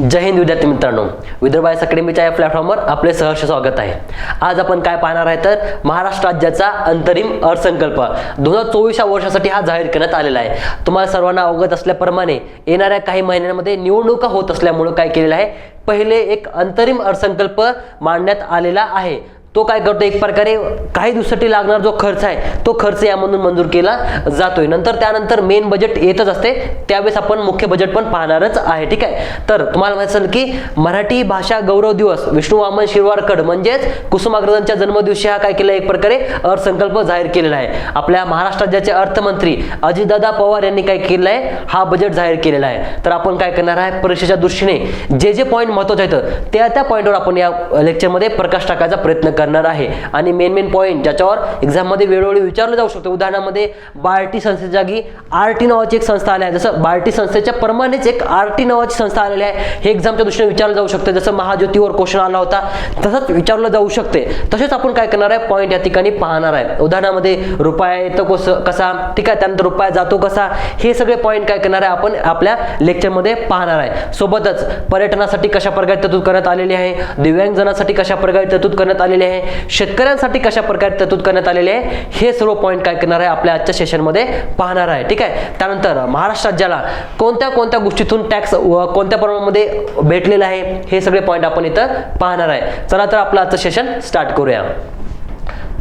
जय हिंद विद्यार्थी मित्रांनो, विदर्भ आयएस अकॅडमीच्या या प्लॅटफॉर्मवर आपले सहर्ष स्वागत आहे। आज आपण काय पाहणार आहे तर महाराष्ट्र राज्याचा अंतरिम अर्थसंकल्प 2024 या वर्षासाठी हा जाहीर करण्यात आलेला आहे। तुम्हाला सर्वांना अवगत असल्याप्रमाणे येणाऱ्या काही महिन्यांमध्ये निवडणुका होत असल्यामुळे काय केलेलं आहे, पहिले एक अंतरिम अर्थसंकल्प मांडण्यात आलेला आहे। तो काय करतो, एक प्रकारे काही दिवसासाठी लागणार जो खर्च आहे तो खर्च यामधून मंजूर केला जातोय। नंतर त्यानंतर मेन बजेट येतच असते, त्यावेळेस आपण मुख्य बजेट पण पाहणारच आहे। ठीक आहे, तर तुम्हाला माहिती असेल की मराठी भाषा गौरव दिवस विष्णू वामन शिरवाडकर म्हणजेच कुसुमाग्रजांच्या जन्मदिवशी हा काय केला, एक प्रकारे अर्थसंकल्प जाहीर केलेला आहे। आपल्या महाराष्ट्र राज्याचे अर्थमंत्री अजितदादा पवार यांनी काय केलेलं आहे, हा बजेट जाहीर केलेला आहे। तर आपण काय करणार आहे, परीक्षेच्या दृष्टीने जे पॉईंट महत्त्वाचे आहेत त्या पॉईंटवर आपण या लेक्चरमध्ये प्रकाश टाकायचा प्रयत्न करणार आहे। आणि मेन पॉइंट ज्याच्यावर एक्झाम मध्ये वेळोवेळी विचारलं जाऊ शकतो, उदाहरणामध्ये बार्टी संस्थेच्या जागी आरटी नावाची एक संस्था आली आहे, जसं बार्टी संस्थेच्या प्रमाणेच एक आरटी नावाची संस्था आलेली आहे, हे एक्झामच्या दृष्टीने विचारलं जाऊ शकते। जसं महाज्योतीवर क्वेश्चन आला होता तसंच विचारलं जाऊ शकते। तसेच आपण काय करणार आहे, पॉईंट या ठिकाणी पाहणार आहे। उदाहरणामध्ये रुपया येतो कसा, ठीक आहे, त्यानंतर रुपया जातो कसा, हे सगळे पॉईंट काय करणार आहे आपण आपल्या लेक्चरमध्ये पाहणार आहे। सोबतच पर्यटनासाठी कशा प्रकारे तरतूद करण्यात आलेली आहे, दिव्यांगजनांसाठी कशा प्रकारे तरतूद करण्यात आलेली आहे, शेतकऱ्यांसाठी कशा प्रकारे तरतूद करण्यात आलेले आहे, हे सर्व पॉईंट काय करणार आहे आपल्या आजच्या सेशन मध्ये पाहणार आहे। ठीक आहे, त्यानंतर महाराष्ट्र राज्याला कोणत्या कोणत्या गोष्टीतून टॅक्स कोणत्या प्रमाणामध्ये भेटलेला आहे, हे सगळे पॉईंट आपण इथं पाहणार आहे। चला तर आपलं आजचं सेशन स्टार्ट करूया।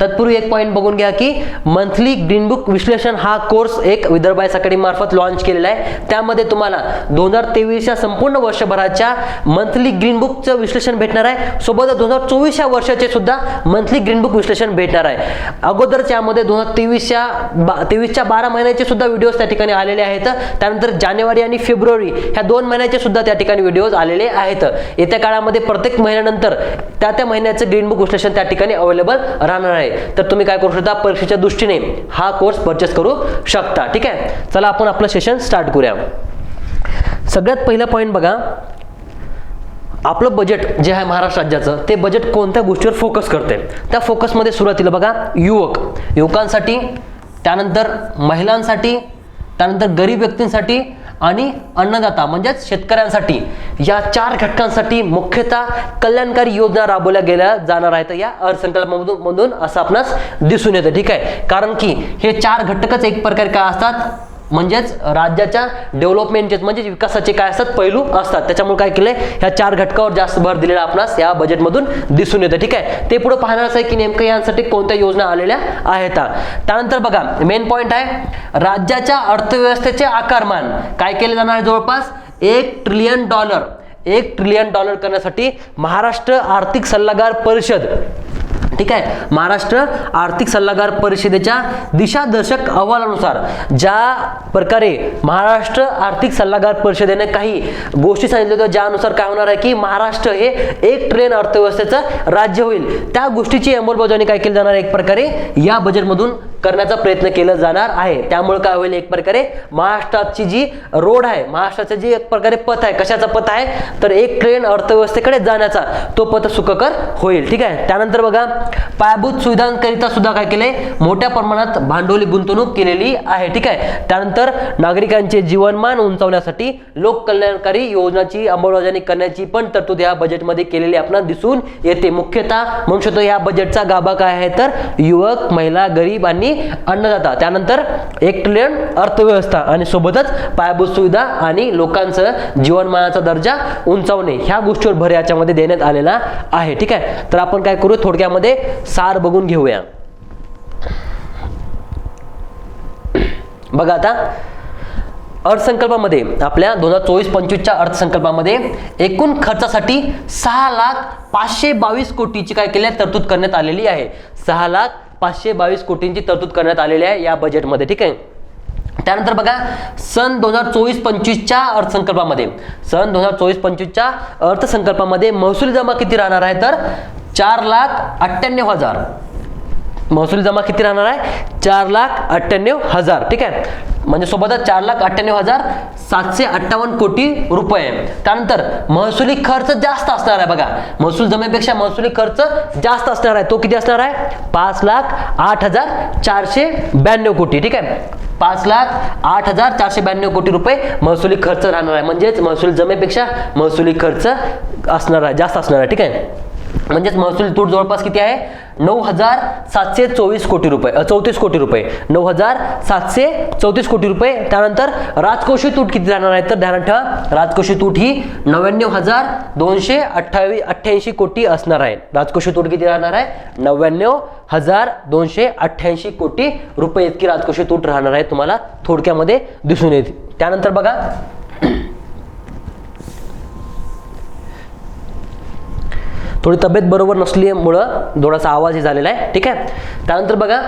तत्पूर्वी एक पॉईंट बघून घ्या की मंथली ग्रीन बुक विश्लेषण हा कोर्स एक विदर्भ आयएस अकॅडमी मार्फत लॉन्च केलेला आहे। त्यामध्ये तुम्हाला 2023 या संपूर्ण वर्षभराच्या मंथली ग्रीन बुकचं विश्लेषण भेटणार आहे, सोबत 2024 या वर्षाचे सुद्धा मंथली ग्रीन बुक विश्लेषण भेटणार आहे। अगोदरच यामध्ये 2023च्या 12 महिन्याचे सुद्धा व्हिडिओज त्या ठिकाणी आलेले आहेत। त्यानंतर जानेवारी आणि फेब्रुवारी ह्या 2 महिन्याचे सुद्धा त्या ठिकाणी व्हिडिओज आलेले आहेत। येत्या काळामध्ये प्रत्येक महिन्यानंतर त्या महिन्याचं ग्रीन बुक विश्लेषण त्या ठिकाणी अवेलेबल राहणार आहे। तर तुम्ही काय करू शकता, परीक्षेच्या दृष्टीने हा कोर्स परचेस करू शकता। ठीक आहे, चला आपण आपलं सेशन स्टार्ट करूया। सगळ्यात पहिला पॉईंट बघा, आपलं बजेट जे आहे महाराष्ट्र राज्याचं, ते बजेट कोणत्या गोष्टीवर फोकस करते। त्या फोकसमध्ये सुरुवातीला बघा युवकांसाठी, त्यानंतर महिलांसाठी, त्यानंतर गरीब व्यक्तींसाठी आणि अन्नदाता म्हणजेच शेतकऱ्यांसाठी, या 4 घटकांसाठी मुख्यतः कल्याणकारी योजना राबवल्या गेल्या जाणार आहेत या अर्थसंकल्पामधून असं आपणास दिसून येतं। ठीक आहे, कारण की हे 4 घटकच एक प्रकारे काय असतात, म्हणजेच राज्याच्या डेव्हलपमेंटचे म्हणजे विकासाचे काय असतात पैलू असतात। त्याच्यामुळे काय केलंय, ह्या 4 घटकावर जास्त भर दिलेला आपणास या बजेटमधून दिसून येतं। ठीक आहे, ते पुढे पाहणारच आहे की नेमकं यांसाठी कोणत्या योजना आलेल्या आहेत। त्यानंतर बघा मेन पॉइंट आहे, राज्याच्या अर्थव्यवस्थेचे आकारमान काय केले जाणार आहे, जवळपास $1 ट्रिलियन करण्यासाठी महाराष्ट्र आर्थिक सल्लागार परिषद, ठीक आहे, महाराष्ट्र आर्थिक सल्लागार परिषदेच्या दिशादर्शक अहवालानुसार ज्या प्रकारे महाराष्ट्र आर्थिक सल्लागार परिषदेने काही गोष्टी सांगितल्या होत्या, ज्यानुसार काय होणार आहे की महाराष्ट्र हे 1 ट्रिलियन अर्थव्यवस्थेचं राज्य होईल, त्या गोष्टीची अंमलबजावणी काय केली जाणार आहे, एक प्रकारे या बजेटमधून करण्याचा प्रयत्न केला जाणार आहे। त्यामुळे काय होईल, एक प्रकारे महाराष्ट्राची जी रोड आहे, महाराष्ट्राचे जी एक प्रकारे पथ आहे, कशाचा पथ आहे तर 1 ट्रिलियन अर्थव्यवस्थेकडे जाण्याचा तो पथ सुखकर होईल। ठीक आहे, त्यानंतर बघा पायाभूत सुविधांकरिता सुद्धा काय केले, मोठ्या प्रमाणात भांडवली गुंतवणूक केलेली आहे। ठीक आहे, त्यानंतर नागरिकांचे जीवनमान उंचावण्यासाठी लोक कल्याणकारी योजनाची अंमलबजावणी करण्याची पण तरतूद या बजेटमध्ये केलेली आपल्याला दिसून येते। मुख्यतः म्हणू शकतो या बजेटचा गाभा काय आहे तर युवक, महिला, गरीब आणि अन्नदाता, त्यानंतर 1 ट्रिलियन अर्थव्यवस्था आणि सोबतच पायाभूत सुविधा आणि लोकांचं जीवनमानाचा दर्जा उंचावणे, ह्या गोष्टीवर भर याच्यामध्ये देण्यात आलेला आहे। ठीक आहे, तर आपण काय करू, थोडक्यामध्ये सार बघून घेऊया। बघा आता अर्थसंकल्पामध्ये आपल्या 2024-25च्या अर्थसंकल्पामध्ये एकूण खर्चासाठी 6,522 कोटीची काय केली तरतूद करण्यात आलेली आहे। 6,522 कोटींची तरतूद करण्यात आलेली आहे या बजेटमध्ये। ठीक आहे, त्यानंतर बघा सन 2024-25च्या अर्थसंकल्पामध्ये महसूल जमा किती राहणार आहे तर 4,98,000 महसूल जमा किती राहणार आहे, 4,98,000। ठीक आहे, म्हणजे सोबतच 4,98,758 कोटी रुपये। त्यानंतर महसुली खर्च जास्त असणार आहे, बघा महसूल जमेपेक्षा महसुली खर्च जास्त असणार आहे, तो किती असणार आहे 5,08,492 कोटी। ठीक आहे, 5,08,492 कोटी रुपये महसुली खर्च राहणार आहे. म्हणजेच महसूल जमेपेक्षा महसुली खर्च असणार आहे, जास्त असणार आहे. ठीक आहे, म्हणजेच महसूल तूट जवळपास किती आहे? 9,734 कोटी रुपये, 34 कोटी रुपये, 9,734 कोटी रुपये. त्यानंतर राजकोषीय तूट किती राहणार आहे? तर ध्यानात ठेवा, राजकोषीय तूट ही 99,288 कोटी असणार आहे. राजकोषीय तूट किती राहणार आहे? 99,288 कोटी रुपये इतकी राजकोषीय तूट राहणार आहे, तुम्हाला थोडक्यामध्ये दिसून येते. त्यानंतर बघा, थोडी तब्येत बरोबर नसल्यामुळं थोडासा आवाजही झालेला आहे. ठीक आहे, त्यानंतर बघा,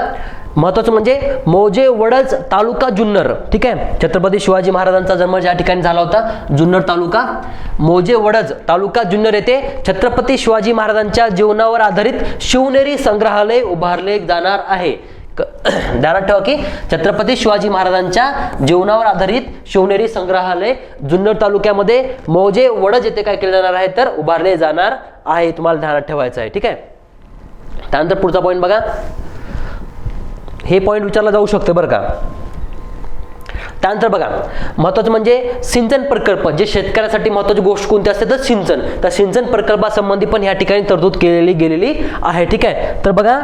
महत्वाचं म्हणजे मौजे वडज तालुका जुन्नर. ठीक आहे, छत्रपती शिवाजी महाराजांचा जन्म ज्या ठिकाणी झाला होता, जुन्नर तालुका, मौजे वडज तालुका जुन्नर येथे छत्रपती शिवाजी महाराजांच्या जीवनावर आधारित शिवनेरी संग्रहालय उभारले जाणार आहे. ध्यानात ठेवा की छत्रपती शिवाजी महाराजांच्या जीवनावर आधारित शिवनेरी संग्रहालय जुन्नर तालुक्यामध्ये मौजे वडज येथे काय केले जाणार आहे? तर उभारले जाणार आहे. तुम्हाला ध्यानात ठेवायचं आहे. ठीक आहे, त्यानंतर पुढचा पॉईंट बघा, हे पॉईंट विचारला जाऊ शकते बरं का. त्यानंतर बघा, महत्वाचं म्हणजे सिंचन प्रकल्प, जे शेतकऱ्यासाठी महत्वाची गोष्ट कोणती असते? तर सिंचन. तर सिंचन प्रकल्पासंबंधी पण या ठिकाणी तरतूद केलेली गेलेली आहे. ठीक आहे, तर बघा,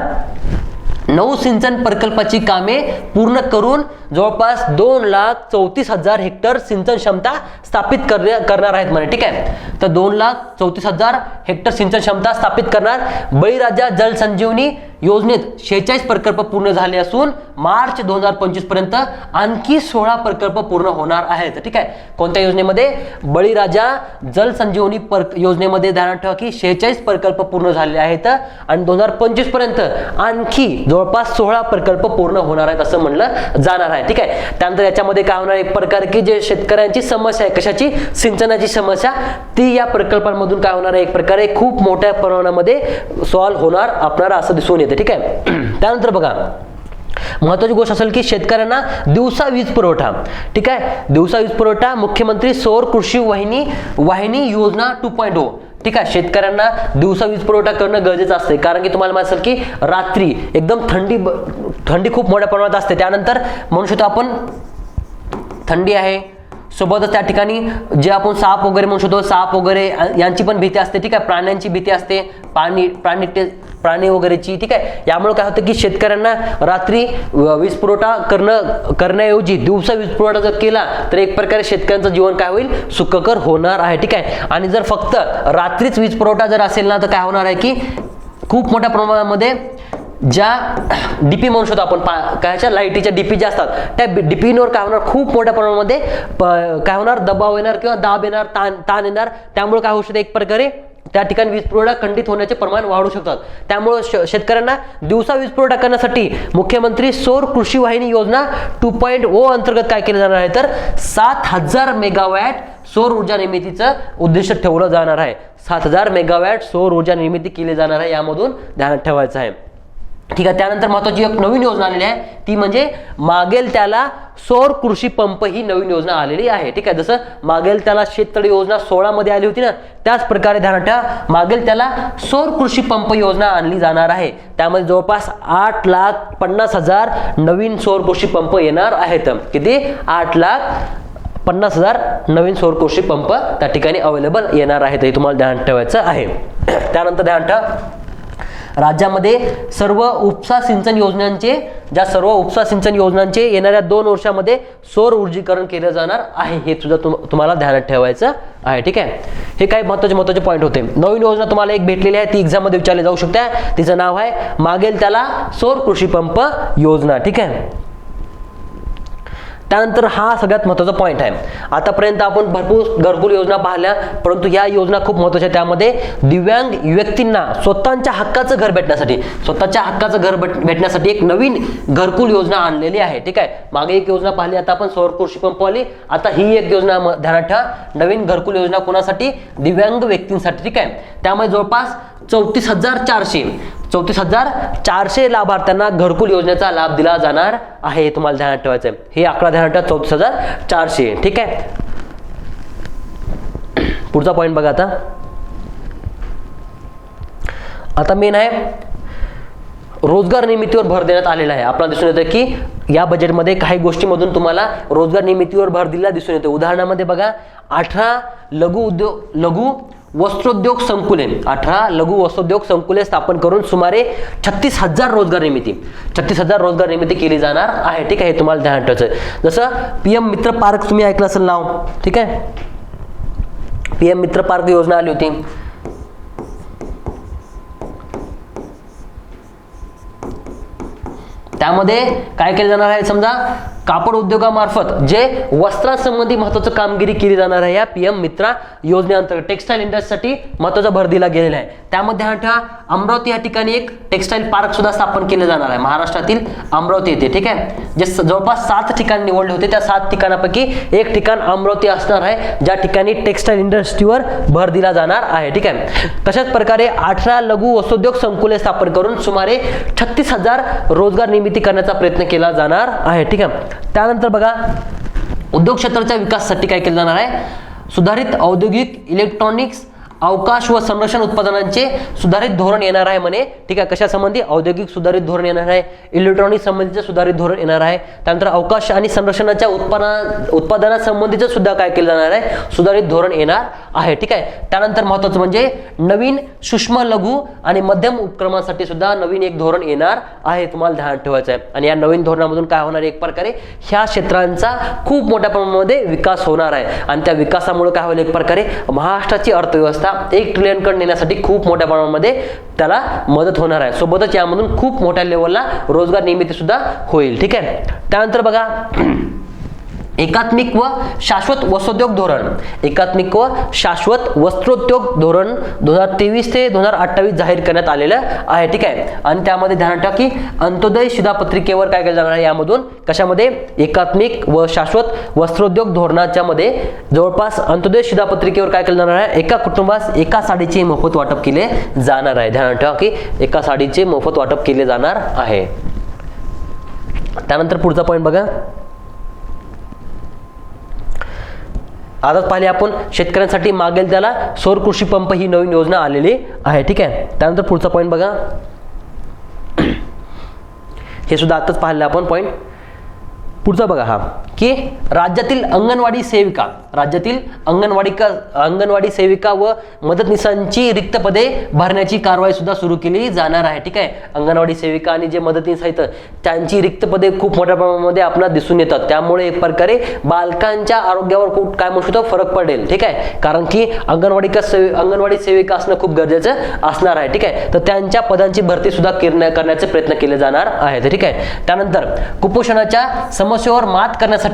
9 सिंचन प्रकल्पाची कामे पूर्ण करून जवळपास 2,34,000 हेक्टर सिंचन क्षमता स्थापित करणार आहेत म्हणे. ठीक आहे, तर 2,34,000 हेक्टर सिंचन क्षमता स्थापित करणार. बळीराजा जल संजीवनी योजनेत 46 प्रकल्प पूर्ण झाले असून मार्च 2025 पर्यंत आणखी 16 प्रकल्प पूर्ण होणार आहेत. ठीक आहे, कोणत्या योजनेमध्ये? बळीराजा जल संजीवनी योजनेमध्ये ध्यानात ठेवा की 46 प्रकल्प पूर्ण झाले आहेत आणि 2025 पर्यंत आणखी जवळपास 16 प्रकल्प पूर्ण होणार आहेत असं म्हणलं जाणार आहे. ठीक आहे, त्यानंतर याच्यामध्ये काय होणार? एक प्रकार की जे शेतकऱ्यांची समस्या आहे, कशाची? सिंचनाची समस्या, ती या प्रकल्पांमधून काय होणार आहे? एक प्रकारे खूप मोठ्या प्रमाणामध्ये सॉल्व्ह होणार आपल्याला असं दिसून येते. ठीक आहे, त्यानंतर बघा, महत्वाची गोष्ट असेल की शेतकऱ्यांना दिवसा वीज पुरवठा. ठीक आहे, दिवसा वीज पुरवठा मुख्यमंत्री सौर कृषी वाहिनी योजना 2.0. ठीक आहे, शेतकऱ्यांना दिवसा वीज पुरवठा करणं गरजेचं असते, कारण की तुम्हाला माहिती असेल की रात्री एकदम थंडी खूप मोठ्या प्रमाणात असते. त्यानंतर म्हणू शकतो आपण थंडी आहे, सोबतच त्या ठिकाणी जे आपण साप वगैरे म्हणू शकतो, साप वगैरे यांची पण भीती असते. ठीक आहे, प्राण्यांची भीती असते, प्राणी वगैरेची. ठीक आहे, यामुळे काय होतं की शेतकऱ्यांना रात्री वीज पुरवठा करण्याऐवजी दिवसा वीज पुरवठा जर केला तर एक प्रकारे शेतकऱ्यांचं जीवन काय होईल? सुखकर होणार आहे. ठीक आहे, आणि जर फक्त रात्रीच वीज पुरवठा जर असेल ना तर काय होणार आहे की खूप मोठ्या प्रमाणामध्ये ज्या डीपी म्हणू शकतो आपण, कायच्या लाईटीच्या डीपी ज्या असतात त्या डीपींवर काय होणार? खूप मोठ्या प्रमाणामध्ये काय होणार? दबाव येणार किंवा दाब येणार, ताण येणार. त्यामुळे काय होऊ शकते? एक प्रकारे त्या ठिकाणी वीज पुरवठा खंडित होण्याचे प्रमाण वाढू शकतात. त्यामुळे शेतकऱ्यांना दिवसा वीज पुरवठा करण्यासाठी मुख्यमंत्री सौर कृषी वाहिनी योजना 2.0 अंतर्गत काय केलं जाणार आहे? तर 7,000 मेगावॅट सौर ऊर्जा निर्मितीचं उद्दिष्ट ठेवलं जाणार आहे. 7,000 मेगावॅट सौर ऊर्जा निर्मिती केली जाणार आहे, यामधून ध्यानात ठेवायचं आहे. ठीक आहे, त्यानंतर महत्वाची एक नवीन योजना आलेली आहे, ती म्हणजे मागेल त्याला सौर कृषी पंप ही नवीन योजना आलेली आहे. ठीक आहे, जसं मागेल त्याला शेततळी योजना 16 मध्ये आली होती ना, त्याच प्रकारे ध्यानात ठेवा मागेल त्याला सौर कृषी पंप योजना आणली जाणार आहे. त्यामध्ये जवळपास 8,50,000 नवीन सौर कृषी पंप येणार आहेत. किती? 8,50,000 नवीन सौर कृषी पंप त्या ठिकाणी अवेलेबल येणार आहेत, हे तुम्हाला ध्यानात ठेवायचं आहे. त्यानंतर ध्यानात ठेवा, राज्यामध्ये सर्व उपसा सिंचन योजनांचे येणाऱ्या 2 वर्षामध्ये सौर ऊर्जीकरण केलं जाणार आहे, हे सुद्धा तुम्हाला ध्यानात ठेवायचं आहे. ठीक आहे, हे काही महत्वाचे पॉईंट होते. नवीन योजना तुम्हाला एक भेटलेली आहे, ती एक्झाम मध्ये विचारली जाऊ शकते. तिचं नाव आहे मागेल त्याला सौर कृषी पंप योजना. ठीक आहे, त्यानंतर हा सगळ्यात महत्त्वाचा पॉईंट आहे. आतापर्यंत आपण भरपूर घरकुल योजना पाहिल्या, परंतु या योजना खूप महत्त्वाच्या. त्यामध्ये दिव्यांग व्यक्तींना स्वतःच्या हक्काचं घर भेटण्यासाठी एक नवीन घरकुल योजना आणलेली आहे. ठीक आहे, मागे एक योजना पाहिली, आता आपण सौर कृषी पंप आली, आता ही एक योजना ध्यानात ठेवा, नवीन घरकुल योजना कोणासाठी? दिव्यांग व्यक्तींसाठी. ठीक आहे, त्यामुळे जवळपास 34,400 लाभार्थ्यांना घरकुल योजनेचा लाभ दिला जाणार आहे, हे तुम्हाला ध्यानात ठेवायचं आहे. हे आकडा ध्यानात ठेवा, 34,400. ठीक आहे, पुढचा पॉईंट बघा. आता मेन आहे रोजगार निर्मितीवर भर देण्यात आलेला आहे. आपल्याला दिसून येतं की या बजेटमध्ये काही गोष्टीमधून तुम्हाला रोजगार निर्मितीवर भर दिला दिसून येतो. उदाहरणामध्ये बघा 18 लघु वस्त्रोद्योग संकुले 18 लघु वस्त्रोद्योग संकुले स्थापन करून सुमारे 36,000 रोजगार निर्मिती केली जाणार आहे. ठीक आहे, हे तुम्हाला ध्यान ठेवायचं. जसं PM मित्र पार्क तुम्ही ऐकलं असेल नाव. ठीक आहे, PM मित्र पार्क योजना आली होती. त्यामध्ये काय केलं जाणार आहे, समजा कापड उद्योगामार्फत जे वस्त्रांसंबंधी महत्त्वाचं कामगिरी केली जाणार आहे या PM मित्रा योजनेअंतर्गत टेक्सटाईल इंडस्ट्रीसाठी महत्त्वाचा भर दिला गेलेला आहे. त्यामध्ये अमरावती या ठिकाणी एक टेक्सटाईल पार्क सुद्धा स्थापन केले जाणार आहे महाराष्ट्रातील अमरावती येथे. ठीक आहे, जे जवळपास 7 ठिकाण निवडले होते त्या 7 ठिकाणापैकी एक ठिकाण अमरावती असणार आहे, ज्या ठिकाणी टेक्सटाईल इंडस्ट्रीवर भर दिला जाणार आहे. ठीक आहे, तशाच प्रकारे 18 लघु वस्त्रोद्योग संकुले स्थापन करून सुमारे 36,000 रोजगार निर्मिती करण्याचा प्रयत्न केला जाणार आहे. ठीक आहे, त्यानंतर बघा उद्योग क्षेत्राच्या विकासासाठी काय केलं जाणार आहे, सुधारित औद्योगिक इलेक्ट्रॉनिक्स अवकाश व संरक्षण उत्पादनांचे सुधारित धोरण येणार आहे म्हणे. ठीक आहे, कशासंबंधी, औद्योगिक सुधारित धोरण येणार आहे, इलेक्ट्रॉनिक संबंधीचे सुधारित धोरण येणार आहे. त्यानंतर अवकाश आणि संरक्षणाच्या उत्पादनासंबंधीचं सुद्धा काय केलं जाणार आहे, सुधारित धोरण येणार आहे. ठीक आहे, त्यानंतर महत्त्वाचं म्हणजे नवीन सूक्ष्म लघु आणि मध्यम उपक्रमांसाठी सुद्धा नवीन एक धोरण येणार आहे, तुम्हाला ध्यान ठेवायचं आहे. आणि या नवीन धोरणामधून काय होणार आहे, एक प्रकारे ह्या क्षेत्रांचा खूप मोठ्या प्रमाणामध्ये विकास होणार आहे आणि त्या विकासामुळे काय होईल, एक प्रकारे महाराष्ट्राची अर्थव्यवस्था 1 ट्रिलियन कडे नेण्यासाठी खूप मोठ्या प्रमाणामध्ये त्याला मदत होणार आहे. सोबतच यामधून खूप मोठ्या लेवलला रोजगार निर्मिती सुद्धा होईल. ठीक आहे, त्यानंतर बघा एकात्मिक व शाश्वत वस्त्रोद्योग धोरण 2023 ते 2028 जाहीर करण्यात आलेलं आहे. ठीक आहे, आणि त्यामध्ये ध्यान ठेवा की अंत्योदय शिधापत्रिकेवर काय केलं जाणार आहे, यामधून कशामध्ये, एकात्मिक व शाश्वत वस्त्रोद्योग धोरणाच्या मध्ये जवळपास अंत्योदय शिधापत्रिकेवर काय केलं जाणार आहे, एका कुटुंबास एका साडीचे मोफत वाटप केले जाणार आहे. ध्यान ठेवा की एका साडीचे मोफत वाटप केले जाणार आहे. त्यानंतर पुढचा पॉईंट बघा, आताच पाहिले आपण शेतकऱ्यांसाठी मागेल त्याला सौर कृषी पंप ही नवीन योजना आलेली आहे. ठीक आहे, त्यानंतर पुढचा पॉईंट बघा, हे सुद्धा आताच पाहिलं आपण पॉईंट. पुढचा बघा हा की राज्यातील अंगणवाडी सेविका व मदतनीसांची रिक्त पदे भरण्याची कारवाई सुद्धा सुरू केली जाणार आहे. ठीक आहे, अंगणवाडी सेविका आणि जे मदतनीस आहेत त्यांची रिक्त पदे खूप मोठ्या प्रमाणामध्ये आपल्याला दिसून येतात. त्यामुळे एक प्रकारे बालकांच्या आरोग्यावर खूप काय म्हणू शकतो फरक पडेल. ठीक आहे, कारण की अंगणवाडी सेविका असणं खूप गरजेचं असणार आहे. ठीक आहे, तर त्यांच्या पदांची भरती सुद्धा करण्याचे प्रयत्न केले जाणार आहेत. ठीक आहे, त्यानंतर कुपोषणाच्या समस्येवर मात करण्यासाठी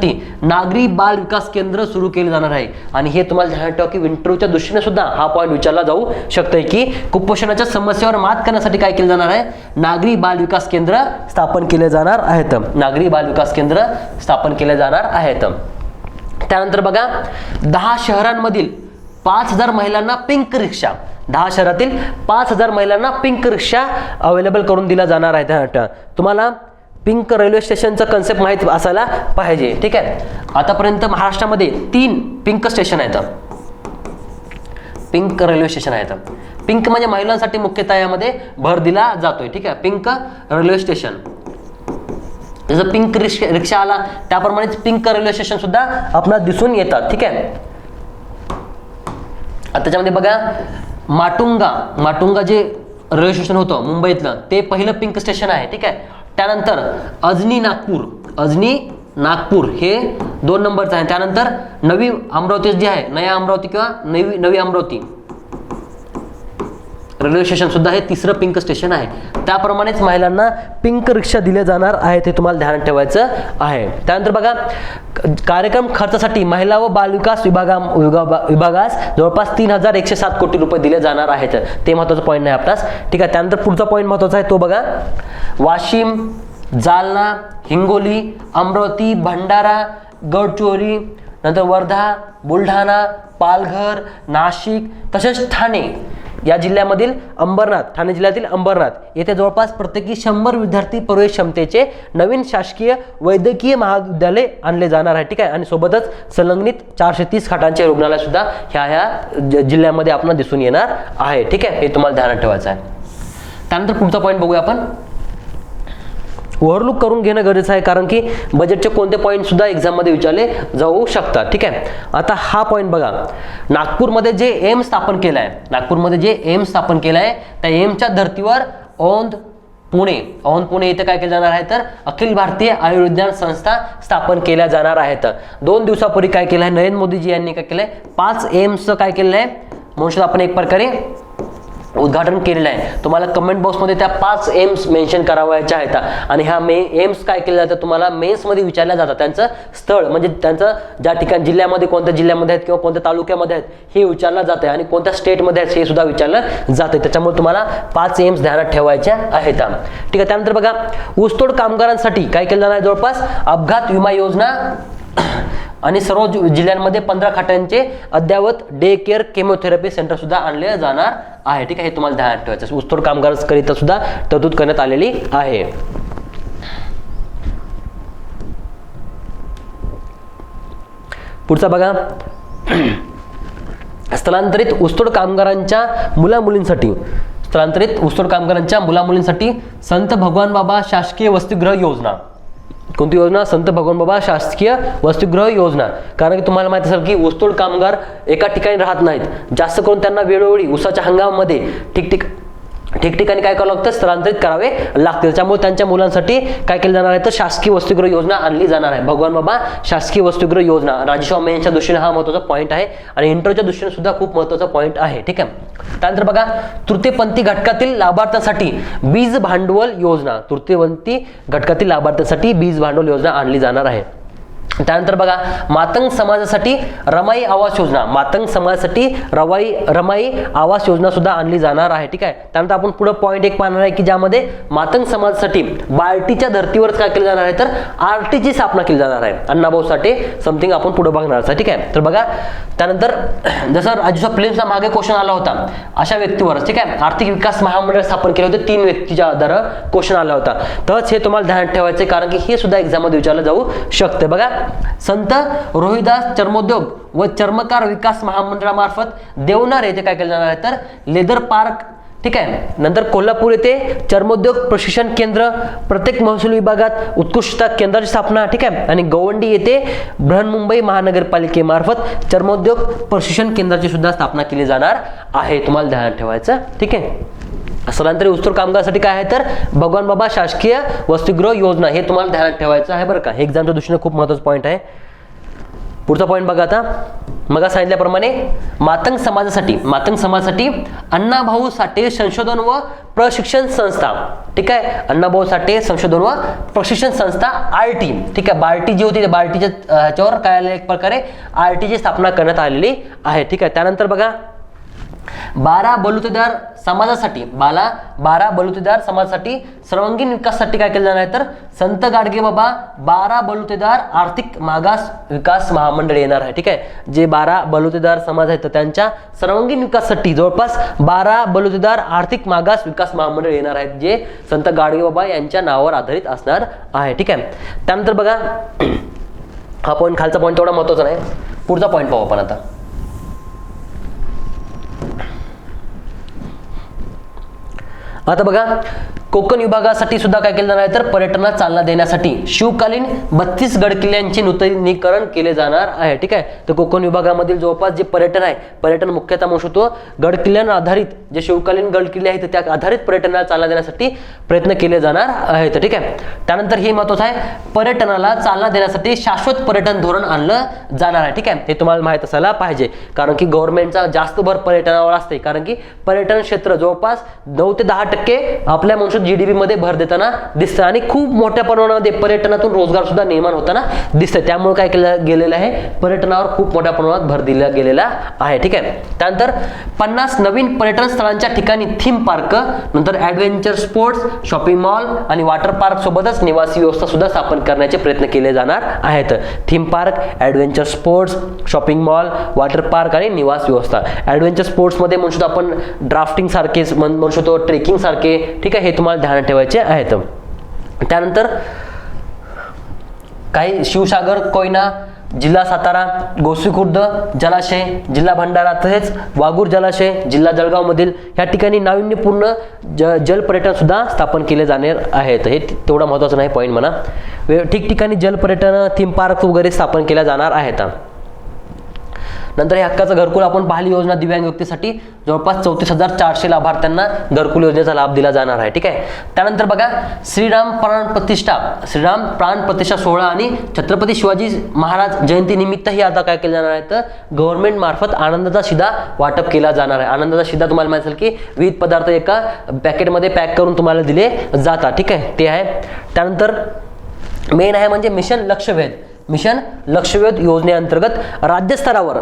नागरी बाल विकास केंद्र सुरू केले जाणार आहे. आणि हे तुम्हाला ध्यानात ठेवा की इंटरव्ह्यूच्या दृष्टीने सुद्धा हा पॉईंट विचारला जाऊ शकतोय की कुपोषणाच्या समस्येवर मात करण्यासाठी काय केलं जाणार आहे, नागरी बाल विकास केंद्र स्थापन केले जाणार आहेत. नागरी बाल विकास केंद्र स्थापन केले जाणार आहेत. त्यानंतर बघा 10 शहरांमधील 5,000 महिलांना पिंक रिक्षा 10 शहरातील 5,000 महिलांना पिंक रिक्षा अवेलेबल करून दिला जाणार आहे. तुम्हाला पिंक रेल्वे स्टेशनचा कन्सेप्ट माहित असायला पाहिजे. ठीक आहे, आतापर्यंत महाराष्ट्रामध्ये 3 पिंक स्टेशन आहेत, पिंक रेल्वे स्टेशन आहेत. पिंक म्हणजे महिलांसाठी मुख्यतः यामध्ये भर दिला जातोय. ठीक आहे, पिंक रेल्वे स्टेशन, जसं पिंक रिक्षा आला त्याप्रमाणेच पिंक रेल्वे स्टेशन सुद्धा आपल्याला दिसून येतात. ठीक आहे, आता त्याच्यामध्ये बघा माटुंगा जे रेल्वे स्टेशन होतं मुंबईतलं ते पहिलं पिंक स्टेशन आहे. ठीक आहे, त्यानंतर अजनी नागपूर हे 2 नंबरचं आहे. त्यानंतर नवी अमरावती जी आहे, नया अमरावती किंवा नवी अमरावती रेल्वे स्टेशन सुद्धा हे 3रं पिंक स्टेशन आहे. त्याप्रमाणेच महिलांना पिंक रिक्षा दिले जाणार आहेत, हे तुम्हाला ध्यानात ठेवायचं आहे. त्यानंतर बघा कार्यक्रम खर्चासाठी महिला व बालविकास विभागास जवळपास 3,107 कोटी रुपये दिले जाणार आहेत. ते महत्त्वाचं पॉईंट नाही आपल्यास. ठीक आहे, त्यानंतर पुढचा पॉईंट महत्त्वाचा आहे तो बघा, वाशिम, जालना, हिंगोली, अमरावती, भंडारा, गडचिरोली, नंतर वर्धा, बुलढाणा, पालघर, नाशिक तसेच ठाणे या जिल्ह्यामधील ठाणे जिल्ह्यातील अंबरनाथ येथे जवळपास प्रत्येकी 100 विद्यार्थी प्रवेश क्षमतेचे नवीन शासकीय वैद्यकीय महाविद्यालय आणले जाणार आहे. ठीक आहे, आणि सोबतच संलग्नित 430 खाटांचे रुग्णालय सुद्धा ह्या जिल्ह्यामध्ये आपल्याला दिसून येणार आहे. ठीक आहे, हे तुम्हाला ध्यानात ठेवायचं आहे. त्यानंतर पुढचा पॉईंट बघूया आपण, ओव्हरलुक करून घेणं गरजेचं आहे, कारण की बजेटचे कोणते पॉईंट सुद्धा एक्झाममध्ये विचारले जाऊ शकतात. ठीक आहे, आता हा पॉईंट बघा, नागपूरमध्ये जे एम्स स्थापन केलं आहे, नागपूरमध्ये जे एम्स स्थापन केलं आहे त्या एम्सच्या धर्तीवर औंध पुणे इथे काय केलं जाणार आहे तर अखिल भारतीय आयुर्विज्ञान संस्था स्थापन केल्या जाणार आहेत. 2 दिवसापूर्वी काय केलं आहे नरेंद्र मोदीजी यांनी काय केलंय 5 एम्स काय केलेलं आहे म्हणून आपण एक प्रकारे उद्घाटन केलेलं आहे. तुम्हाला कमेंट बॉक्समध्ये त्या 5 एम्स मेन्शन करावायच्या आहेत आणि ह्या एम्स काय केलं जातं तुम्हाला मेन्समध्ये विचारल्या जातात. त्यांचं स्थळ म्हणजे त्यांचं ज्या ठिकाणी जिल्ह्यामध्ये कोणत्या जिल्ह्यामध्ये आहेत किंवा कोणत्या तालुक्यामध्ये आहेत हे विचारलं जातं आणि कोणत्या स्टेटमध्ये आहेत हे सुद्धा विचारलं जातं. त्याच्यामुळे तुम्हाला 5 एम्स ध्यानात ठेवायच्या आहेत. ठीक आहे, त्यानंतर बघा ऊसतोड कामगारांसाठी काय केलं जाणार आहे जवळपास अपघात विमा योजना आणि सर्व जिल्ह्यांमध्ये 15 खाटांचे अद्ययावत डे केअर केमोथेरपी सेंटर सुद्धा आणले जाणार आहे. ठीक आहे, हे तुम्हाला ध्यानात ठेवायचं. ऊसतोड कामगारांकरिता सुद्धा तरतूद करण्यात आलेली आहे. पुढचा बघा, स्थलांतरित ऊसतोड कामगारांच्या मुलामुलींसाठी संत भगवान बाबा शासकीय वसतिगृह योजना. कोणती योजना? संत भगवान बाबा शासकीय वसतिगृह योजना. कारण की तुम्हाला माहिती असेल की ऊसतोड कामगार एका ठिकाणी राहत नाहीत, जास्त करून त्यांना वेळोवेळी ऊसाच्या हंगामामध्ये ठिकठिकाणी काय करावं लागतं स्थलांतरित करावे लागते. त्याच्यामुळे त्यांच्या मुलांसाठी काय केलं जाणार आहे तर शासकीय वसतिगृह योजना आणली जाणार आहे. भगवान बाबा शासकीय वसतिगृह योजना राज्यसेवा मेन्सच्या दृष्टीने हा महत्त्वाचा पॉईंट आहे आणि इंटरच्या दृष्टीने सुद्धा खूप महत्त्वाचा पॉईंट आहे. ठीक आहे, त्यानंतर बघा तृतीयपंथी घटकातील लाभार्थ्यांसाठी बीज भांडवल योजना आणली जाणार आहे. त्यानंतर बघा मातंग समाजासाठी रमाई आवास योजना सुद्धा आणली जाणार आहे. ठीक आहे, त्यानंतर आपण पुढे पॉईंट 1 पाहणार आहे की ज्यामध्ये मातंग समाजासाठी बार्टीच्या धर्तीवरच काय केलं जाणार आहे तर आरटीची स्थापना केली जाणार आहे. अण्णाभाऊ साठे समथिंग आपण पुढे बघणार आहे. ठीक आहे, तर बघा त्यानंतर जसं राज्यसेवा प्रिलिम्सला मागे क्वेश्चन आला होता अशा व्यक्तीवर, ठीक आहे, आर्थिक विकास महामंडळ स्थापन केले होते 3 व्यक्तीच्या आधारे क्वेश्चन आला होता. तरच हे तुम्हाला ध्यानात ठेवायचे कारण की हे सुद्धा एक्झाममध्ये विचारलं जाऊ शकते. बघा संत रोहिदास चर्मोद्योग व चर्मकार विकास महामंडळामार्फत देवनार येथे काय केलं जाणार आहे तर लेदर पार्क. ठीक आहे, नंतर कोल्हापूर येथे चर्मोद्योग प्रशिक्षण केंद्र, प्रत्येक महसूल विभागात उत्कृष्टता केंद्राची स्थापना. ठीक आहे, आणि गवंडी येथे बृहन्मुंबई महानगरपालिकेमार्फत चर्मोद्योग प्रशिक्षण केंद्राची सुद्धा स्थापना केली जाणार आहे. तुम्हाला ध्यानात ठेवायचं. ठीक आहे, स्थलांतरित ऊसतोड कामगारासाठी काय आहे तर भगवान बाबा शासकीय वसतिगृह योजना हे तुम्हाला ध्यानात ठेवायचं आहे बरं का. हे एक्झामच्या दृष्टीने खूप महत्त्वाचा पॉईंट आहे. पुढचा पॉईंट बघा, आता मग सांगितल्याप्रमाणे मातंग समाजासाठी अण्णाभाऊ साठे संशोधन व प्रशिक्षण संस्था. ठीक आहे, अण्णाभाऊ साठे संशोधन व प्रशिक्षण संस्था आरटी. ठीक आहे, बार्टी जी होती बार्टीच्या ह्याच्यावर काय एक प्रकारे आरटीची स्थापना करण्यात आलेली आहे. ठीक आहे, त्यानंतर बघा 12 बलुतेदार समाजासाठी सर्वांगीण विकासासाठी काय केलं जाणार आहे तर संत गाडगे बाबा 12 बलुतेदार आर्थिक मागास विकास महामंडळ येणार आहे. ठीक आहे, जे 12 बलुतेदार समाज आहेत तर त्यांच्या सर्वांगीण विकासासाठी जवळपास 12 बलुतेदार आर्थिक मागास विकास महामंडळ येणार आहेत जे संत गाडगे बाबा यांच्या नावावर आधारित असणार आहे. ठीक आहे, त्यानंतर बघा हा पॉईंट खालचा पॉईंट तेवढा महत्त्वाचा नाही. पुढचा पॉईंट पाहू आपण आता. आता बघा कोकण विभागासाठी सुद्धा काय केलं जाणार आहे तर पर्यटनाला चालना देण्यासाठी शिवकालीन 32 गडकिल्ल्यांचे नूतनीकरण केले जाणार आहे. ठीक आहे, तर कोकण विभागामधील जवळपास जे पर्यटन मुख्यतः म्हणू शकतो गडकिल्ल्यांवर आधारित जे शिवकालीन गडकिल्ले आहेत त्या आधारित पर्यटनाला चालना देण्यासाठी प्रयत्न केले जाणार आहेत. ठीक आहे, त्यानंतर हे महत्त्वाचं आहे पर्यटनाला चालना देण्यासाठी शाश्वत पर्यटन धोरण आणलं जाणार आहे. ठीक आहे, हे तुम्हाला माहित असायला पाहिजे कारण की गव्हर्नमेंटचा जास्त भर पर्यटनावर असते कारण की पर्यटन क्षेत्र जवळपास 9 ते 10% आपल्या म्हणू जीडीपी मध्ये भर देताना दिसतं आणि खूप मोठ्या प्रमाणामध्ये पर्यटनातून रोजगार सुद्धा निर्माण होताना दिसतं. त्यामुळे काय केलं गेलेलं आहे पर्यटनावर खूप मोठ्या प्रमाणात भर दिला गेलेला आहे. ठीक आहे, त्यानंतर 50 नवीन पर्यटन स्थळांच्या ठिकाणी थीम पार्क, नंतर ऍडव्हेंचर स्पोर्ट्स, शॉपिंग मॉल आणि वॉटर पार्क सोबतच निवासी व्यवस्था सुद्धा स्थापन करण्याचे प्रयत्न केले जाणार आहेत. Theme park, adventure sports, shopping mall, water park आणि निवास व्यवस्था. ऍडव्हेंचर स्पोर्ट्स मध्ये म्हणू शकतो आपण ड्राफ्टिंग सारखे म्हणू शकतो, ट्रेकिंग सारखे. ठीक आहे, हे तुम्हाला ध्यानात ठेवायचे आहेत. त्यानंतर काही शिवसागर, कोयना, जिल्हा सातारा गोसीखुर्द जलाशय, जिल्हा भंडारा तसेच वाघूर जलाशय, जिल्हा जळगाव मधील या ठिकाणी नाविन्यपूर्ण जल पर्यटन सुद्धा स्थापन केले जाणार आहेत. हे तेवढा महत्त्वाचं नाही पॉईंट म्हणा. ठिकठिकाणी जल पर्यटन थीम पार्क वगैरे स्थापन केल्या जाणार आहेत. नंतर हे हक्काचं घरकुल आपण पाहिली योजना दिव्यांग व्यक्तीसाठी जवळपास 34,400 लाभार्थ्यांना घरकुल योजनेचा लाभ दिला जाणार आहे. ठीक आहे. त्यानंतर बघा श्रीराम प्राण प्रतिष्ठा सोहळा आणि छत्रपती शिवाजी महाराज जयंती निमित्त ही आता काय केलं जाणार आहे तर गव्हर्नमेंट मार्फत आनंदाचा शिधा वाटप केला जाणार आहे. आनंदाचा शिधा तुम्हाला माहिती असेल की विविध पदार्थ एका पॅकेटमध्ये पॅक करून तुम्हाला दिले जातात. ठीक आहे, ते आहे. त्यानंतर मेन आहे म्हणजे मिशन लक्षवेध योजनेअंतर्गत राज्यस्तरावर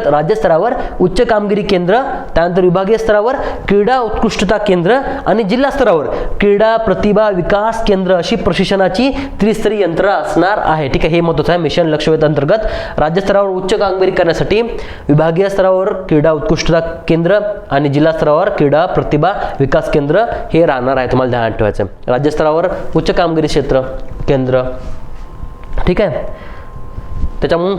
राज्यस्तरावर उच्च कामगिरी केंद्र, त्यानंतर विभागीय स्तरावर क्रीडा उत्कृष्टता केंद्र आणि जिल्हा स्तरावर क्रीडा प्रतिभा विकास केंद्र अशी प्रशिक्षणाची त्रिस्तरीय यंत्रणा असणार आहे. ठीक आहे, हे महत्त्वाचं आहे. मिशन लक्षवेध अंतर्गत राज्यस्तरावर उच्च कामगिरी करण्यासाठी विभागीय स्तरावर क्रीडा उत्कृष्टता केंद्र आणि जिल्हा स्तरावर क्रीडा प्रतिभा विकास केंद्र हे राहणार आहे. तुम्हाला ध्यानात ठेवायचं. राज्यस्तरावर उच्च कामगिरी क्षेत्र केंद्र. ठीक आहे. त्याच्यामुळे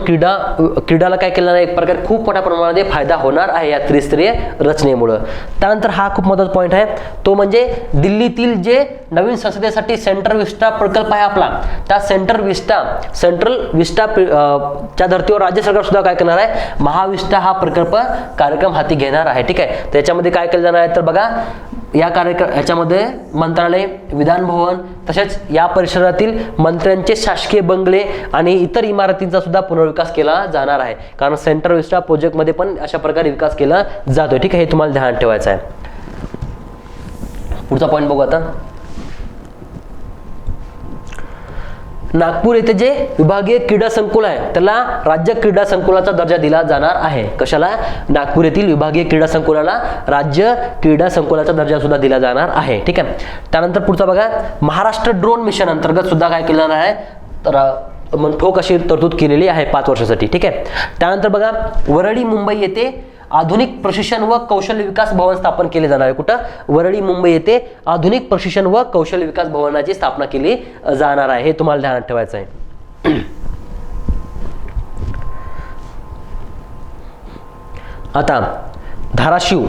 क्रीडाला काय केलं नाही एक प्रकारे खूप मोठ्या प्रमाणामध्ये फायदा होणार आहे या त्रिस्तरीय रचनेमुळे. त्यानंतर हा खूप महत्त्वाचा पॉईंट आहे तो म्हणजे दिल्लीतील जे नवीन संसदेसाठी सेंट्रल विस्टा प्रकल्प आहे आपला, त्या सेंट्रल विस्टा च्या धर्तीवर राज्य सरकार सुद्धा काय करणार आहे महाविस्टा हा कार्यक्रम हाती घेणार आहे. ठीक आहे. त्याच्यामध्ये काय केलं जाणार आहे तर बघा याच्यामध्ये मंत्रालय, विधान भवन तसेच या परिसरातील मंत्र्यांचे शासकीय बंगले आणि इतर इमारतींचा सुद्धा पुनर्विकास केला जाणार आहे. कारण सेंट्रल विस्टा प्रोजेक्टमध्ये पण अशा प्रकारे विकास केला जातोय. ठीक आहे, हे तुम्हाला ध्यानात ठेवायचं आहे. पुढचा पॉईंट बघू आता. नागपूर येथे जे विभागीय क्रीडा संकुल आहे त्याला राज्य क्रीडा संकुलाचा दर्जा दिला जाणार आहे. कशाला? नागपूर येथील विभागीय क्रीडा संकुलाला राज्य क्रीडा संकुलाचा दर्जा सुद्धा दिला जाणार आहे. ठीक आहे. त्यानंतर पुढचा बघा महाराष्ट्र ड्रोन मिशन अंतर्गत सुद्धा काय केलं जाणार आहे तर ठोक अशी तरतूद केलेली आहे 5 वर्षासाठी. ठीक आहे. त्यानंतर बघा वरळी मुंबई येथे आधुनिक प्रशिक्षण व कौशल्य विकास भवन स्थापन केले जाणार आहे. कुठं? वरळी मुंबई येथे आधुनिक प्रशिक्षण व कौशल्य विकास भवनाची स्थापना केली जाणार आहे. हे तुम्हाला ध्यानात ठेवायचं आहे. आता धाराशिव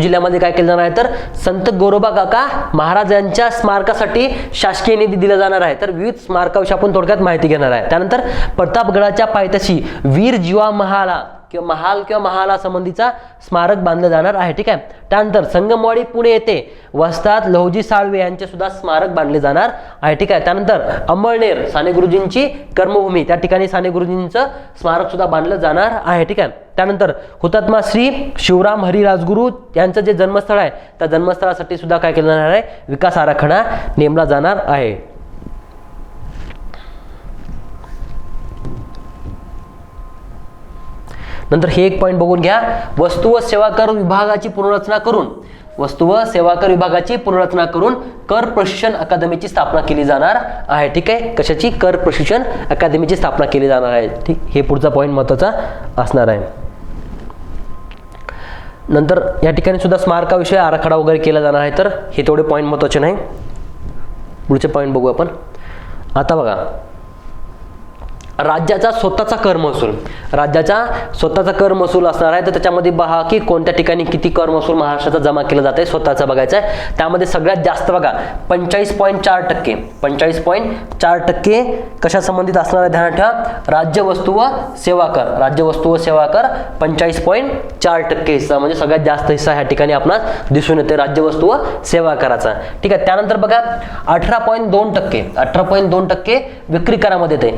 जिल्ह्यामध्ये काय केलं जाणार आहे तर संत गोरोबा काका महाराज यांच्या स्मारकासाठी शासकीय निधी दिला जाणार आहे. तर विविध स्मारकाविषयी आपण थोडक्यात माहिती घेणार आहे. त्यानंतर प्रतापगडाच्या पायथ्याशी वीर जीवा महाला संबंधीचा स्मारक बांधलं जाणार आहे. ठीक आहे. त्यानंतर संगमवाडी पुणे येथे वस्ताद लहुजी साळवे यांचे सुद्धा स्मारक बांधले जाणार आहे. ठीक आहे. त्यानंतर अंमळनेर साने गुरुजींची कर्मभूमी, त्या ठिकाणी साने गुरुजींचं स्मारक सुद्धा बांधलं जाणार आहे. ठीक आहे. त्यानंतर हुतात्मा श्री शिवराम हरी राजगुरू यांचं जे जन्मस्थळ आहे त्या जन्मस्थळासाठी सुद्धा काय केलं जाणार आहे विकास आराखडा नेमला जाणार आहे. नंतर हे एक पॉईंट बघून घ्या. वस्तू व सेवा कर विभागाची पुनर्रचना करून कर प्रशिक्षण अकादमीची स्थापना केली जाणार आहे. ठीक आहे. कशाची? कर प्रशिक्षण अकादमीची स्थापना केली जाणार आहे. ठीक, हे पुढचा पॉईंट महत्त्वाचा असणार आहे. नंतर या ठिकाणी सुद्धा स्मारकाविषयी आराखडा वगैरे केला जाणार आहे. तर हे तेवढे पॉईंट महत्त्वाचे नाही. पुढचे पॉईंट बघू आपण. आता बघा राज्याचा स्वतःचा कर महसूल असणार आहे. तर त्याच्यामध्ये पहा की कोणत्या ठिकाणी किती कर महसूल महाराष्ट्राचा जमा केला जाते स्वतःचा बघायचा आहे. त्यामध्ये सगळ्यात जास्त बघा 45.4% कशा संबंधित असणार आहे ध्यानात ठेवा. राज्य वस्तू व सेवा कर 45.4% हिस्सा म्हणजे सगळ्यात जास्त हिस्सा ह्या ठिकाणी आपणास दिसून येते राज्य वस्तू व सेवा कराचा. ठीक आहे. त्यानंतर बघा 18.2% विक्री करामध्ये येते.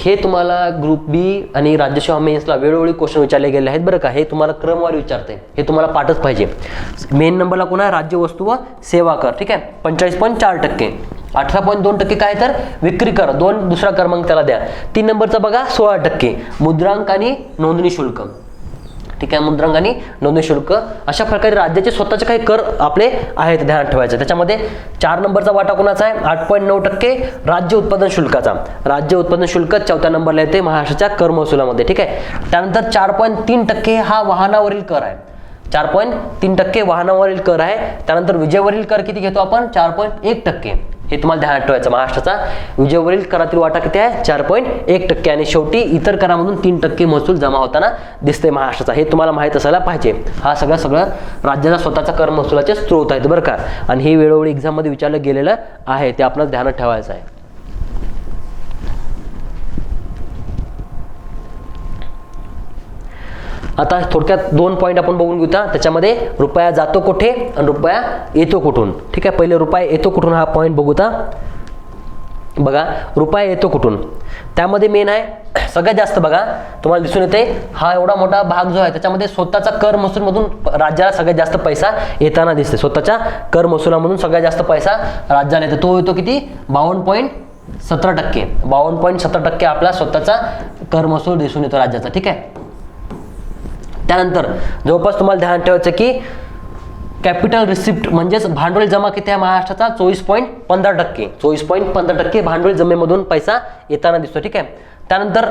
हे तुम्हाला ग्रुप बी आणि राज्यसेवा मेन्सला वेळोवेळी क्वेश्चन विचारले गेले आहेत बरं का. हे तुम्हाला क्रमवार विचारते, हे तुम्हाला पाठच पाहिजे. मेन नंबरला कोण आहे? राज्य वस्तू व सेवा कर. ठीक आहे. 45.4%. 18.2% काय तर विक्री कर, दुसरा क्रमांक त्याला द्या. 3 नंबरचा बघा 16% मुद्रांक आणि नोंदणी शुल्क. ठीक आहे. मुद्रांक आणि नोंदणी शुल्क अशा प्रकारे राज्याचे स्वतःचे काही कर आपले आहेत ध्यानात ठेवायचे. त्याच्यामध्ये 4 नंबरचा वाटा कोणाचा आहे? 8.9% राज्य उत्पादन शुल्काचा. राज्य उत्पादन शुल्क 4थ्या नंबरला येते महाराष्ट्राच्या कर महसुलामध्ये. ठीक आहे. त्यानंतर 4.3% हा वाहनावरील कर आहे. 4.3% वाहनावरील कर आहे. त्यानंतर विजेवरील कर किती घेतो आपण? 4.1%. हे तुम्हाला ध्यानात ठेवायचं. महाराष्ट्राचा विजेवरील करातील वाटा किती आहे? 4.1% आणि शेवटी इतर करामधून 3% महसूल जमा होताना दिसतंय महाराष्ट्राचा. हे तुम्हाला माहित असायला पाहिजे. हा सगळं राज्याचा स्वतःचा कर महसुलाचे स्रोत आहेत बरं का. आणि हे वेळोवेळी एक्झाम मध्ये विचारलं गेलेलं आहे, ते आपल्याला ध्यानात ठेवायचं आहे. आता थोडक्यात 2 पॉईंट आपण बघून घेऊया. त्याच्यामध्ये रुपया जातो कुठे आणि रुपया येतो कुठून. ठीक आहे, पहिले रुपया येतो कुठून हा पॉईंट बघूया. बघा, रुपया येतो कुठून, त्यामध्ये मेन आहे सगळ्यात जास्त बघा तुम्हाला दिसून येते हा एवढा मोठा भाग जो आहे त्याच्यामध्ये स्वतःचा कर महसूलमधून राज्याला सगळ्यात जास्त पैसा येताना दिसते. स्वतःच्या कर महसुलामधून सगळ्यात जास्त पैसा राज्याला येतो. तो येतो किती? 52.17%. 52.17% आपला स्वतःचा कर महसूल दिसून येतो राज्याचा. ठीक आहे, त्यानंतर जवळपास तुम्हाला ध्यान ठेवायचं की कॅपिटल रिसिप्ट म्हणजेच भांडवल जमा किती आहे महाराष्ट्राचा? 24.15%. 24.15% भांडवल जमेमधून पैसा येताना दिसतो. ठीक आहे, त्यानंतर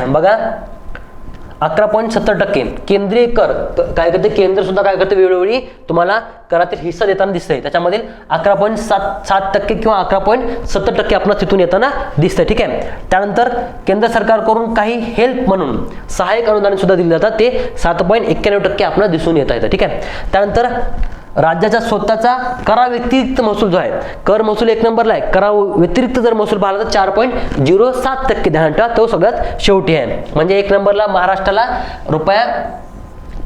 बघा 11.70% केंद्रीय कर काय करते? केंद्र सुद्धा काय करते? वेळोवेळी तुम्हाला करातील हिस्सा देताना दिसतंय. त्याच्यामधील 11.7% किंवा 11.70% आपल्याला तिथून येताना दिसतंय. ठीक आहे, त्यानंतर केंद्र सरकारकडून काही हेल्प म्हणून सहाय्यक अनुदान सुद्धा दिले जातात, ते 7.91% आपल्याला दिसून येत आहेत. ठीक आहे, त्यानंतर राज्याचा स्वतःचा करा व्यतिरिक्त महसूल जो आहे, कर महसूल 1 नंबरला आहे. करा व्यतिरिक्त जर महसूल पाहिला तर 4.07% ध्यान ठेवा, तो सगळ्यात शेवटी आहे. म्हणजे 1 नंबरला महाराष्ट्राला रुपया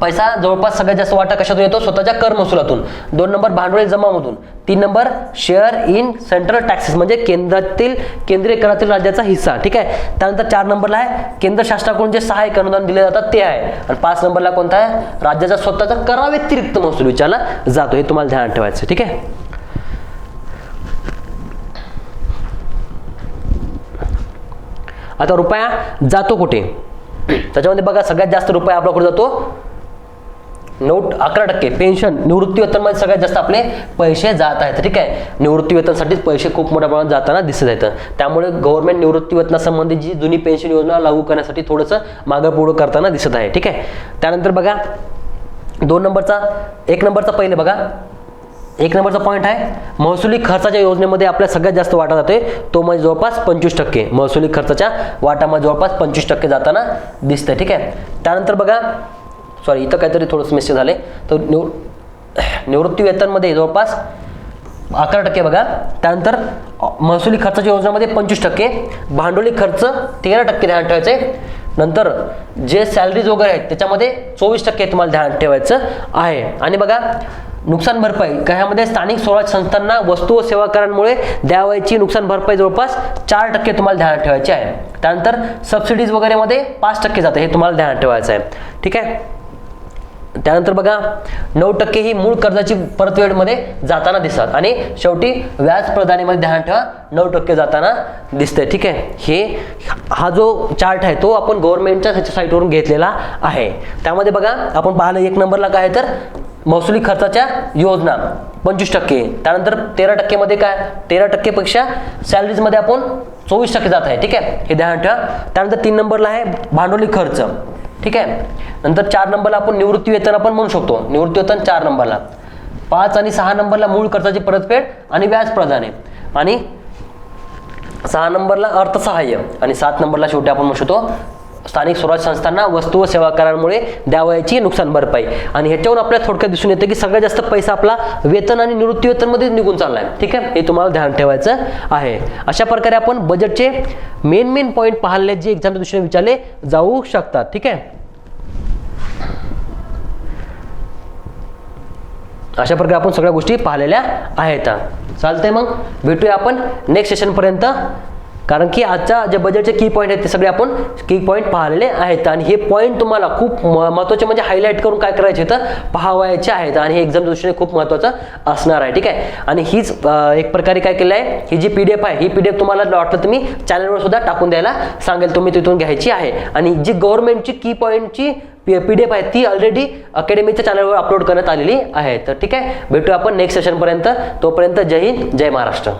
पैसा जवळपास सगळ्यात जास्त वाटा कशातून येतो? स्वतःच्या कर महसुलातून. 2 नंबर भांडवली जमामधून. 3 number share in central taxes म्हणजे केंद्रीय करातील राज्याचा हिस्सा. ठीक आहे, त्यानंतर 4 नंबरला आहे केंद्र शासनाकडून जे सहाय्यक अनुदान दिले जातात ते आहे. आणि 5 नंबरला कोणता आहे? राज्याचा स्वतःचा करा व्यतिरिक्त महसूल विचारला जातो. हे तुम्हाला ध्यानात ठेवायचं. ठीक आहे, आता रुपया जातो कुठे? त्याच्यामध्ये बघा सगळ्यात जास्त रुपया आपला कुठे जातो? 11% पेन्शन निवृत्ती वेतनमध्ये सगळ्यात जास्त आपले पैसे जात आहेत. ठीक आहे, निवृत्ती वेतनसाठी पैसे खूप मोठ्या प्रमाणात जाताना दिसत आहेत. त्यामुळे गव्हर्नमेंट निवृत्ती वेतनासंबंधी जी जुनी पेन्शन योजना लागू करण्यासाठी थोडंसं मागं पुढं करताना दिसत आहे. ठीक आहे, त्यानंतर बघा 1 नंबरचा पहिले बघा 1 नंबरचा पॉईंट आहे महसुली खर्चाच्या योजनेमध्ये आपल्या सगळ्यात जास्त वाटा जातोय, तो म्हणजे जवळपास 25%. महसुली खर्चाच्या वाटामध्ये जवळपास 25% जाताना दिसतंय. ठीक आहे, त्यानंतर बघा इथं काहीतरी थोडंसं मिस्टेक झाले. तर निवृत्ती वेतनमध्ये जवळपास 11% बघा. त्यानंतर महसुली खर्चाच्या योजनेमध्ये 25%, भांडवली खर्च 13% ध्यान ठेवायचं आहे. नंतर जे सॅलरीज वगैरे आहेत त्याच्यामध्ये 24% तुम्हाला ध्यान ठेवायचं आहे. आणि बघा नुकसान भरपाई ह्यामध्ये स्थानिक स्वराज्य संस्थांना वस्तू व सेवा करांमुळे द्यावयाची नुकसान भरपाई जवळपास 4% तुम्हाला ध्यानात ठेवायची आहे. त्यानंतर सबसिडीज वगैरे मध्ये 5% जाते, हे तुम्हाला ध्यानात ठेवायचं आहे. ठीक आहे, त्यानंतर बघा 9% ही मूळ कर्जाची परतफेडमध्ये जाताना दिसतात. आणि शेवटी व्याज प्रदानीमध्ये ध्यान ठेवा 9% जाताना दिसतंय. ठीक आहे, हा जो चार्ट आहे तो आपण गव्हर्नमेंटच्या साईटवरून घेतलेला आहे. त्यामध्ये बघा आपण पाहिलं 1 नंबरला काय आहे तर महसुली खर्चाच्या योजना 25%. त्यानंतर 13% मध्ये काय 13% पेक्षा सॅलरीजमध्ये आपण 24% जात आहे. ठीक आहे, हे ध्यान ठेवा. त्यानंतर 3 नंबरला आहे भांडवली खर्च. ठीक आहे, नंतर 4 नंबरला आपण निवृत्ती वेतन आपण म्हणू शकतो, निवृत्ती वेतन 4 नंबरला. 5 आणि 6 नंबरला मूळ खर्चाची परतफेड आणि व्याज प्रदाने. आणि 6 नंबरला अर्थसहाय्य. आणि 7 नंबरला शेवटी आपण म्हणू शकतो स्थानिक स्वराज्य संस्थांना वस्तू व सेवा करांमुळे द्यावयाची नुकसान भरपाई. आणि ह्याच्यावरून आपल्याला थोडक्यात दिसून येतं की सगळ्यात जास्त पैसा आपला वेतन आणि निवृत्ती वेतनमध्ये निघून चाललाय. ठीक आहे, हे तुम्हाला ध्यान ठेवायचं आहे. अशा प्रकारे आपण बजेटचे मेन पॉईंट पाहिले जे एक्झामच्या दृष्टीने विचारले जाऊ शकतात. ठीक आहे, अशा प्रकारे आपण सगळ्या गोष्टी पाहिलेल्या आहेत. चालतंय, मग भेटूया आपण नेक्स्ट सेशन पर्यंत. कारण की आजच्या जे बजेटचे की पॉईंट आहेत ते सगळे आपण की पॉईंट पाहिलेले आहेत. आणि हे पॉईंट तुम्हाला खूप महत्त्वाचे म्हणजे हायलाईट करून काय करायचे तर पाहावायचे आहेत. आणि हे एक्झाम दृष्टीने खूप महत्त्वाचं असणार आहे. ठीक आहे, आणि हीच एक प्रकारे काय केलं आहे, ही जी PDF आहे ही PDF तुम्हाला वाटलं तुम्ही चॅनलवर सुद्धा टाकून द्यायला सांगेल, तुम्ही तिथून घ्यायची आहे. आणि जी गव्हर्नमेंटची की पॉईंटची PDF आहे ती ऑलरेडी अकॅडमीच्या चॅनलवर अपलोड करण्यात आलेली आहे. तर ठीक आहे, भेटूया आपण नेक्स्ट सेशन पर्यंत. तोपर्यंत जय हिंद, जय महाराष्ट्र.